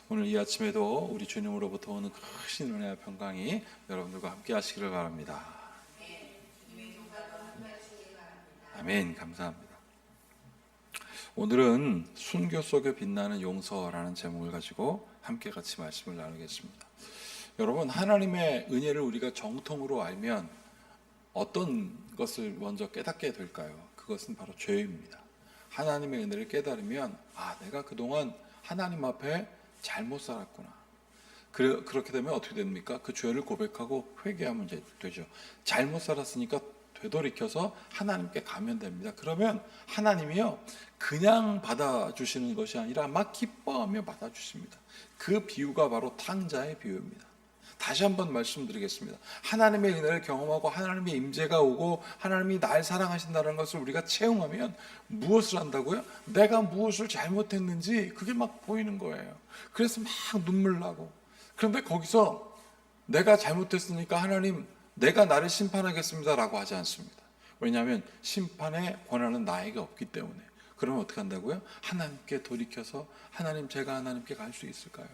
오늘 이 아침에도 우리 주님으로부터 오는 크신 은혜와 평강이 여러분들과 함께 하시기를 바랍니다. 아멘. 감사합니다. 오늘은 순교 속에 빛나는 용서라는 제목을 가지고 함께 같이 말씀을 나누겠습니다. 여러분, 하나님의 은혜를 우리가 정통으로 알면 어떤 것을 먼저 깨닫게 될까요? 그것은 바로 죄입니다. 하나님의 은혜를 깨달으면 내가 그동안 하나님 앞에 잘못 살았구나. 그렇게 되면 어떻게 됩니까? 그 죄를 고백하고 회개하면 되죠. 잘못 살았으니까 되돌이켜서 하나님께 가면 됩니다. 그러면 하나님이요, 그냥 받아주시는 것이 아니라 막 기뻐하며 받아주십니다. 그 비유가 바로 탕자의 비유입니다. 다시 한번 말씀드리겠습니다. 하나님의 은혜를 경험하고 하나님의 임재가 오고 하나님이 날 사랑하신다는 것을 우리가 체험하면 무엇을 한다고요? 내가 무엇을 잘못했는지 그게 막 보이는 거예요. 그래서 막 눈물 나고. 그런데 거기서 내가 잘못했으니까 하나님, 내가 나를 심판하겠습니다 라고 하지 않습니다. 왜냐하면 심판의 권한은 나에게 없기 때문에. 그러면 어떻게 한다고요? 하나님께 돌이켜서 하나님, 제가 하나님께 갈 수 있을까요?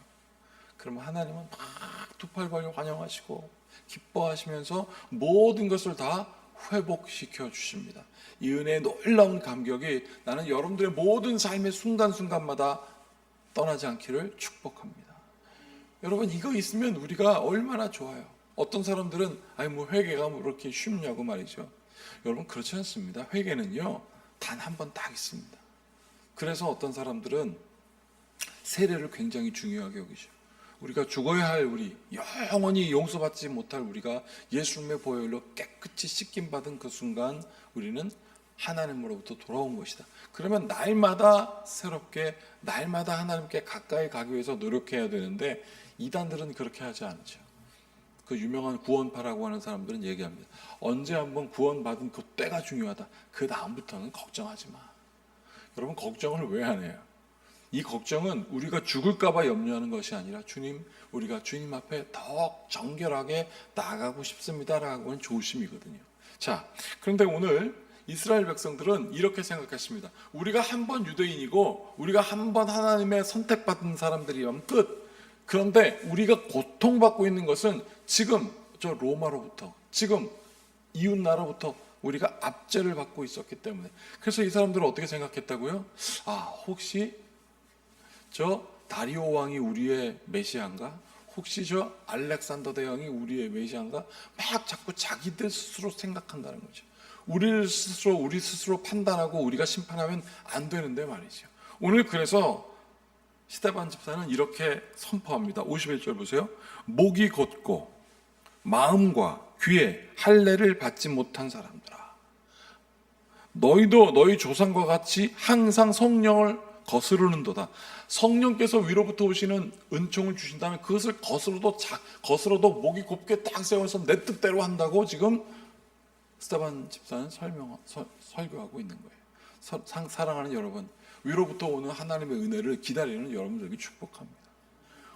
그러면 하나님은 막 두 팔 벌려 환영하시고 기뻐하시면서 모든 것을 다 회복시켜 주십니다. 이 은혜의 놀라운 감격이 나는 여러분들의 모든 삶의 순간순간마다 떠나지 않기를 축복합니다. 여러분, 이거 있으면 우리가 얼마나 좋아요. 어떤 사람들은 회개가 그렇게 쉽냐고 말이죠. 여러분, 그렇지 않습니다. 회개는요, 단 한 번 딱 있습니다. 그래서 어떤 사람들은 세례를 굉장히 중요하게 여기죠. 우리가 죽어야 할 우리, 영원히 용서받지 못할 우리가 예수님의 보혈로 깨끗이 씻김받은 그 순간 우리는 하나님으로부터 돌아온 것이다. 그러면 날마다 새롭게, 날마다 하나님께 가까이 가기 위해서 노력해야 되는데 이단들은 그렇게 하지 않죠. 그 유명한 구원파라고 하는 사람들은 얘기합니다. 언제 한번 구원받은 그 때가 중요하다. 그 다음부터는 걱정하지 마. 여러분, 걱정을 왜 안 해요? 이 걱정은 우리가 죽을까봐 염려하는 것이 아니라 주님, 우리가 주님 앞에 더 정결하게 나아가고 싶습니다라고 하는 조심이거든요. 자, 그런데 오늘 이스라엘 백성들은 이렇게 생각했습니다. 우리가 한 번 유대인이고 우리가 한 번 하나님의 선택받은 사람들이라면 끝. 그런데 우리가 고통받고 있는 것은 지금 저 로마로부터, 지금 이웃나라로부터 우리가 압제를 받고 있었기 때문에. 그래서 이 사람들은 어떻게 생각했다고요? 혹시 저 다리오 왕이 우리의 메시아인가? 혹시 저 알렉산더 대왕이 우리의 메시아인가? 막 자꾸 자기들 스스로 생각한다는 거죠. 우리 스스로 판단하고 우리가 심판하면 안 되는데 말이죠. 오늘 그래서 스데반 집사는 이렇게 선포합니다. 51절 보세요. 목이 곧고 마음과 귀에 할례를 받지 못한 사람들아, 너희도 너희 조상과 같이 항상 성령을 거스르는도다. 성령께서 위로부터 오시는 은총을 주신다면 그것을 거스러도 목이 곱게 딱 세워서 내 뜻대로 한다고 지금 스데반 집사는 설교하고 있는 거예요. 사랑하는 여러분, 위로부터 오는 하나님의 은혜를 기다리는 여러분들에게 축복합니다.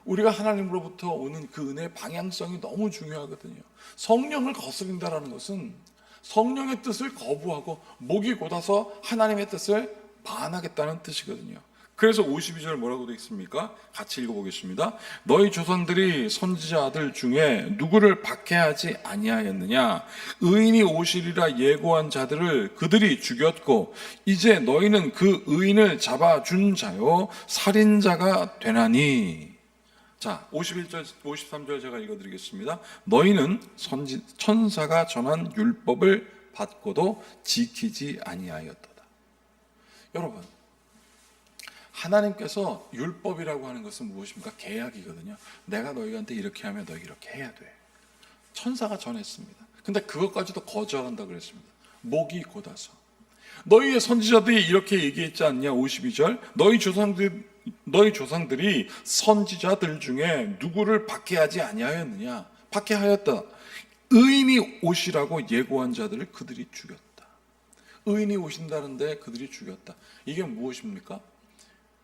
우리가 하나님으로부터 오는 그 은혜의 방향성이 너무 중요하거든요. 성령을 거스른다는 것은 성령의 뜻을 거부하고 목이 곧아서 하나님의 뜻을 반하겠다는 뜻이거든요. 그래서 52절 뭐라고 되어 있습니까? 같이 읽어보겠습니다. 너희 조상들이 선지자들 중에 누구를 박해하지 아니하였느냐? 의인이 오시리라 예고한 자들을 그들이 죽였고 이제 너희는 그 의인을 잡아준 자요 살인자가 되나니. 자, 51절, 53절 제가 읽어드리겠습니다. 너희는 천사가 전한 율법을 받고도 지키지 아니하였도다. 여러분, 하나님께서 율법이라고 하는 것은 무엇입니까? 계약이거든요. 내가 너희한테 이렇게 하면 너희 이렇게 해야 돼. 천사가 전했습니다. 근데 그것까지도 거절한다 그랬습니다. 목이 곧아서. 너희의 선지자들이 이렇게 얘기했지 않냐? 52절. 너희 조상들이 선지자들 중에 누구를 박해하지 아니하였느냐? 박해하였다. 의인이 오시라고 예고한 자들을 그들이 죽였다. 의인이 오신다는데 그들이 죽였다. 이게 무엇입니까?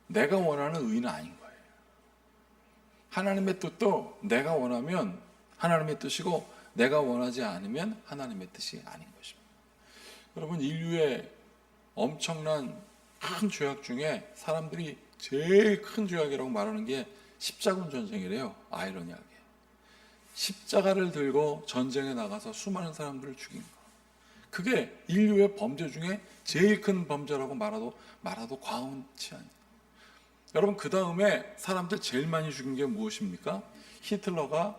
내가 원하는 의인은 아닌 거예요. 하나님의 뜻도 내가 원하면 하나님의 뜻이고 내가 원하지 않으면 하나님의 뜻이 아닌 것입니다. 여러분, 인류의 엄청난 큰 죄악 중에 사람들이 제일 큰 죄악이라고 말하는 게 십자군 전쟁이래요. 아이러니하게. 십자가를 들고 전쟁에 나가서 수많은 사람들을 죽인 거. 그게 인류의 범죄 중에 제일 큰 범죄라고 말아도 과언치 않아요. 여러분, 그 다음에 사람들 제일 많이 죽인 게 무엇입니까? 히틀러가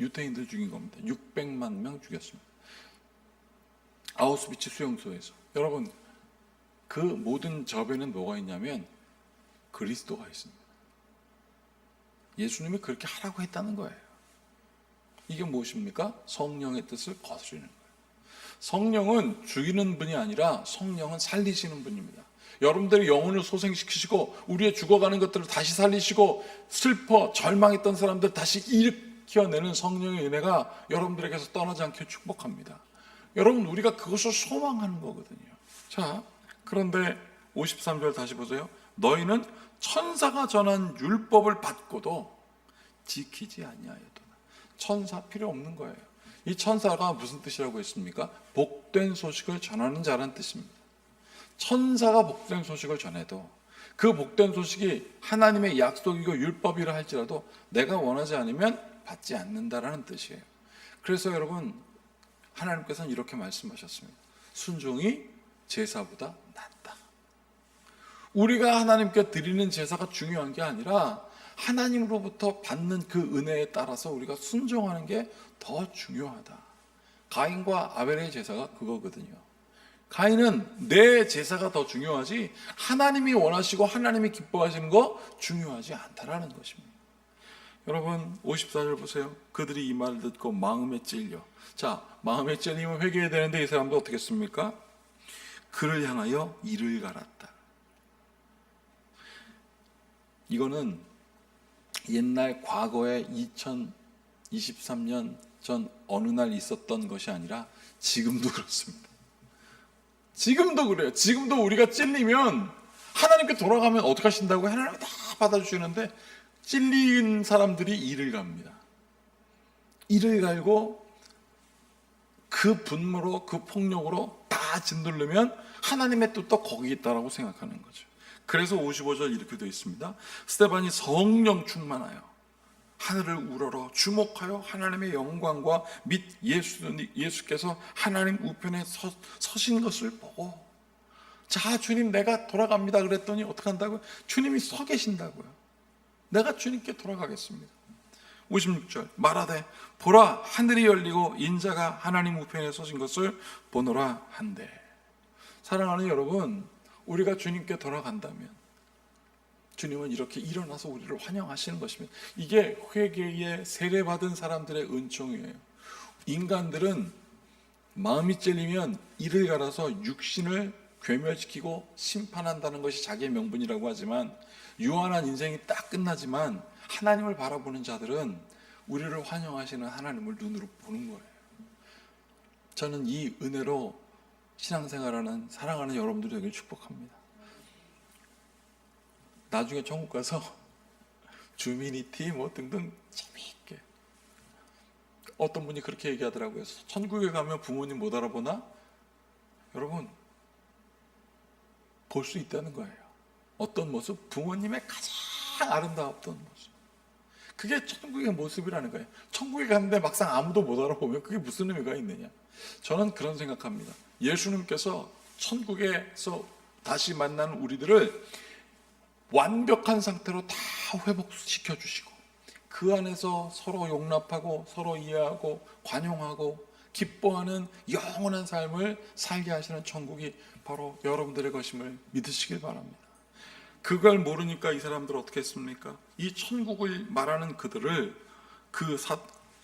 유태인들 죽인 겁니다. 600만 명 죽였습니다. 아우슈비츠 수용소에서. 여러분, 그 모든 접에는 뭐가 있냐면 그리스도가 있습니다. 예수님이 그렇게 하라고 했다는 거예요. 이게 무엇입니까? 성령의 뜻을 거스르는 거예요. 성령은 죽이는 분이 아니라 성령은 살리시는 분입니다. 여러분들의 영혼을 소생시키시고 우리의 죽어가는 것들을 다시 살리시고 슬퍼 절망했던 사람들 다시 일으켜내는 성령의 은혜가 여러분들에게서 떠나지 않게 축복합니다. 여러분, 우리가 그것을 소망하는 거거든요. 자, 그런데 53절 다시 보세요. 너희는 천사가 전한 율법을 받고도 지키지 아니하였도다. 천사 필요 없는 거예요. 이 천사가 무슨 뜻이라고 했습니까? 복된 소식을 전하는 자라는 뜻입니다. 천사가 복된 소식을 전해도 그 복된 소식이 하나님의 약속이고 율법이라 할지라도 내가 원하지 않으면 받지 않는다라는 뜻이에요. 그래서 여러분, 하나님께서는 이렇게 말씀하셨습니다. 순종이 제사보다 낫다. 우리가 하나님께 드리는 제사가 중요한 게 아니라 하나님으로부터 받는 그 은혜에 따라서 우리가 순종하는 게 더 중요하다. 가인과 아벨의 제사가 그거거든요. 가인은 내 제사가 더 중요하지 하나님이 원하시고 하나님이 기뻐하시는 거 중요하지 않다라는 것입니다. 여러분, 54절 보세요. 그들이 이 말을 듣고 마음에 찔려. 자, 마음에 찔리면 회개해야 되는데 이 사람도 어떻게 했습니까? 그를 향하여 이를 갈았다. 이거는 옛날 과거에 2023년 전 어느 날 있었던 것이 아니라 지금도 그렇습니다. 지금도 그래요. 지금도 우리가 찔리면 하나님께 돌아가면 어떻게 하신다고 하나님이 다 받아주시는데 찔린 사람들이 이를 갑니다. 이를 갈고 그 분노로 그 폭력으로 다 짓누르면 하나님의 뜻도 거기 있다라고 생각하는 거죠. 그래서 55절 이렇게 되어 있습니다. 스데반이 성령 충만하여 하늘을 우러러 주목하여 하나님의 영광과 및 예수께서 하나님 우편에 서신 것을 보고, 자, 주님 내가 돌아갑니다 그랬더니 어떻게 한다고요? 주님이 서 계신다고요. 내가 주님께 돌아가겠습니다. 56절 말하되 보라 하늘이 열리고 인자가 하나님 우편에 서신 것을 보노라 한대. 사랑하는 여러분, 우리가 주님께 돌아간다면 주님은 이렇게 일어나서 우리를 환영하시는 것입니다. 이게 회개에 세례받은 사람들의 은총이에요. 인간들은 마음이 찔리면 이를 갈아서 육신을 괴멸시키고 심판한다는 것이 자기의 명분이라고 하지만, 유한한 인생이 딱 끝나지만 하나님을 바라보는 자들은 우리를 환영하시는 하나님을 눈으로 보는 거예요. 저는 이 은혜로 신앙생활하는 사랑하는 여러분들이 되길 축복합니다. 나중에 천국 가서 주미니티 뭐 등등 재미있게, 어떤 분이 그렇게 얘기하더라고요. 천국에 가면 부모님 못 알아보나? 여러분, 볼 수 있다는 거예요. 어떤 모습? 부모님의 가장 아름다웠던 모습. 그게 천국의 모습이라는 거예요. 천국에 갔는데 막상 아무도 못 알아보면 그게 무슨 의미가 있느냐. 저는 그런 생각합니다. 예수님께서 천국에서 다시 만나는 우리들을 완벽한 상태로 다 회복시켜 주시고 그 안에서 서로 용납하고 서로 이해하고 관용하고 기뻐하는 영원한 삶을 살게 하시는 천국이 바로 여러분들의 것임을 믿으시길 바랍니다. 그걸 모르니까 이 사람들 어떻게 했습니까? 이 천국을 말하는 그들을,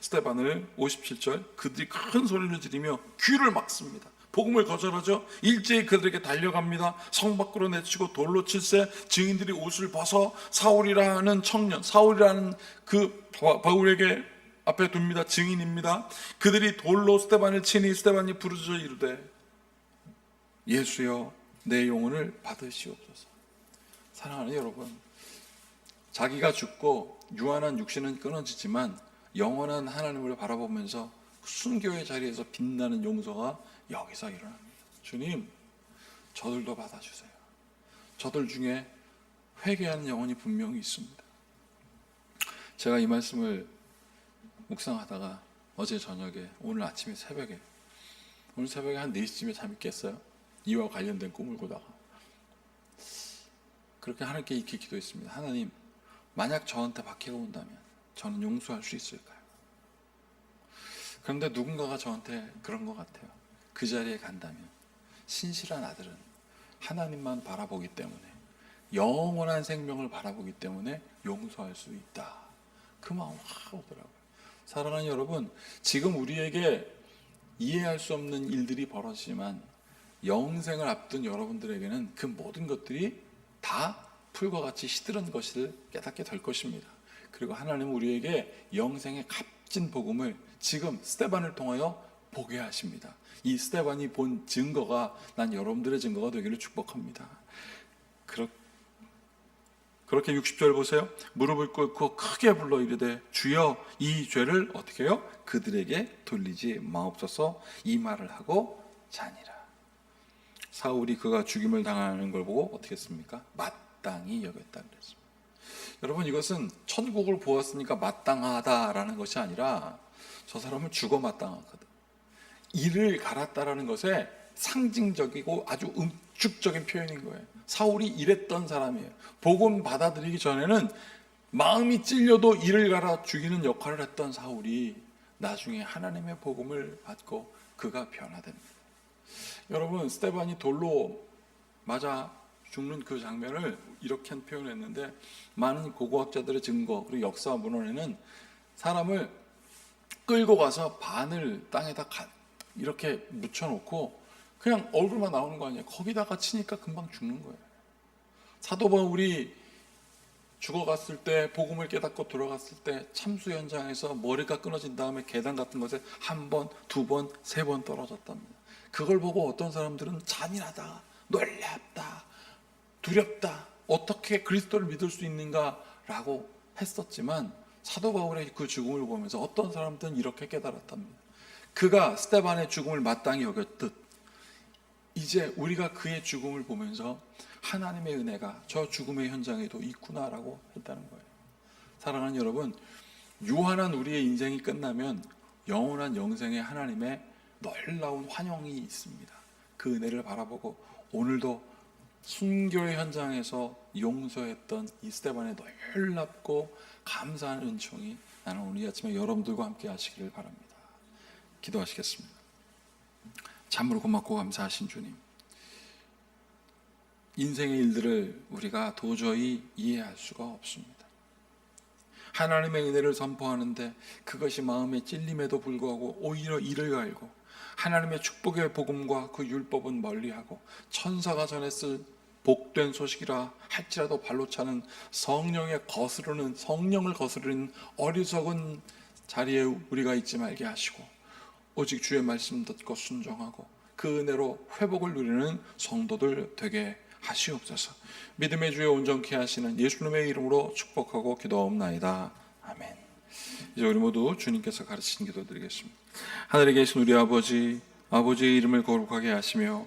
스데반을 57절 그들이 큰 소리를 지르며 귀를 막습니다. 복음을 거절하죠. 일제히 그들에게 달려갑니다. 성 밖으로 내치고 돌로 칠세. 증인들이 옷을 벗어 사울이라는 청년, 사울이라는 그 바울에게 앞에 둡니다. 증인입니다. 그들이 돌로 스데반을 치니 스데반이 부르짖어 이르되 예수여 내 영혼을 받으시옵소서. 사랑하는 여러분, 자기가 죽고 유한한 육신은 끊어지지만 영원한 하나님을 바라보면서 순교의 자리에서 빛나는 용서가 여기서 일어납니다. 주님, 저들도 받아주세요. 저들 중에 회개하는 영혼이 분명히 있습니다. 제가 이 말씀을 묵상하다가 어제 저녁에 오늘 아침에 새벽에 오늘 새벽에 한 4시쯤에 잠이 깼어요. 이와 관련된 꿈을 꾸다가 그렇게 하나님께 이렇게 기도했습니다. 하나님, 만약 저한테 박해가 온다면 저는 용서할 수 있을까요? 그런데 누군가가 저한테 그런 것 같아요. 그 자리에 간다면 신실한 아들은 하나님만 바라보기 때문에, 영원한 생명을 바라보기 때문에 용서할 수 있다. 그 마음 확 오더라고요. 사랑하는 여러분, 지금 우리에게 이해할 수 없는 일들이 벌어지지만 영생을 앞둔 여러분들에게는 그 모든 것들이 다 풀과 같이 시들은 것을 깨닫게 될 것입니다. 그리고 하나님은 우리에게 영생의 값진 복음을 지금 스데반을 통하여 보게 하십니다. 이 스데반이 본 증거가 난 여러분들의 증거가 되기를 축복합니다. 그렇게 60절 보세요. 무릎을 꿇고 크게 불러 이르되 주여 이 죄를 어떻게 해요? 그들에게 돌리지 마옵소서. 이 말을 하고 자니라. 사울이 그가 죽임을 당하는 걸 보고 어떻게 했습니까? 마땅히 여겼다 그랬습니다. 여러분, 이것은 천국을 보았으니까 마땅하다라는 것이 아니라 저 사람은 죽어 마땅하거든. 이를 갈았다라는 것에 상징적이고 아주 응축적인 표현인 거예요. 사울이 이랬던 사람이에요. 복음 받아들이기 전에는 마음이 찔려도 이를 갈아 죽이는 역할을 했던 사울이 나중에 하나님의 복음을 받고 그가 변화됩니다. 여러분, 스데반이 돌로 맞아 죽는 그 장면을 이렇게 표현했는데, 많은 고고학자들의 증거 그리고 역사 문헌에는 사람을 끌고 가서 반을 땅에다 이렇게 묻혀놓고 그냥 얼굴만 나오는 거 아니에요. 거기다가 치니까 금방 죽는 거예요. 사도 바울이 죽어갔을 때, 복음을 깨닫고 들어갔을 때 참수 현장에서 머리가 끊어진 다음에 계단 같은 것에 1번, 2번, 3번 떨어졌답니다. 그걸 보고 어떤 사람들은 잔인하다, 놀랍다, 두렵다, 어떻게 그리스도를 믿을 수 있는가라고 했었지만, 사도 바울의 그 죽음을 보면서 어떤 사람들은 이렇게 깨달았답니다. 그가 스데반의 죽음을 마땅히 여겼듯 이제 우리가 그의 죽음을 보면서 하나님의 은혜가 저 죽음의 현장에도 있구나라고 했다는 거예요. 사랑하는 여러분, 유한한 우리의 인생이 끝나면 영원한 영생에 하나님의 놀라운 환영이 있습니다. 그 은혜를 바라보고 오늘도 순교의 현장에서 용서했던 이 스데반의 놀랍고 감사한 은총이 나는 오늘 이 아침에 여러분들과 함께 하시기를 바랍니다. 기도하시겠습니다. 참으로 고맙고 감사하신 주님, 인생의 일들을 우리가 도저히 이해할 수가 없습니다. 하나님의 은혜를 선포하는데 그것이 마음의 찔림에도 불구하고 오히려 이를 갈고 하나님의 축복의 복음과 그 율법은 멀리하고 천사가 전했을 복된 소식이라 할지라도 발로 차는 성령을 거스르는 어리석은 자리에 우리가 있지 말게 하시고 오직 주의 말씀 듣고 순종하고 그 은혜로 회복을 누리는 성도들 되게 하시옵소서. 믿음의 주에 온전케 하시는 예수님의 이름으로 축복하고 기도하옵나이다. 아멘. 이제 우리 모두 주님께서 가르치신 기도 드리겠습니다. 하늘에 계신 우리 아버지, 아버지의 이름을 거룩하게 하시며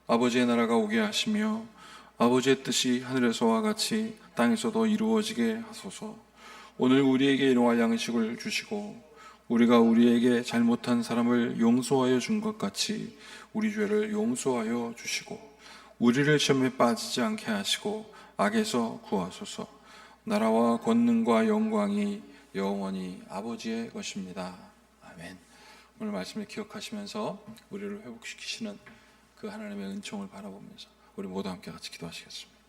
아버지의 나라가 오게 하시며 아버지의 뜻이 하늘에서와 같이 땅에서도 이루어지게 하소서. 오늘 우리에게 일용할 양식을 주시고 우리가 우리에게 잘못한 사람을 용서하여 준 것 같이 우리 죄를 용서하여 주시고 우리를 시험에 빠지지 않게 하시고 악에서 구하소서. 나라와 권능과 영광이 영원히 아버지의 것입니다. 아멘. 오늘 말씀을 기억하시면서 우리를 회복시키시는 그 하나님의 은총을 바라보면서 우리 모두 함께 같이 기도하시겠습니다.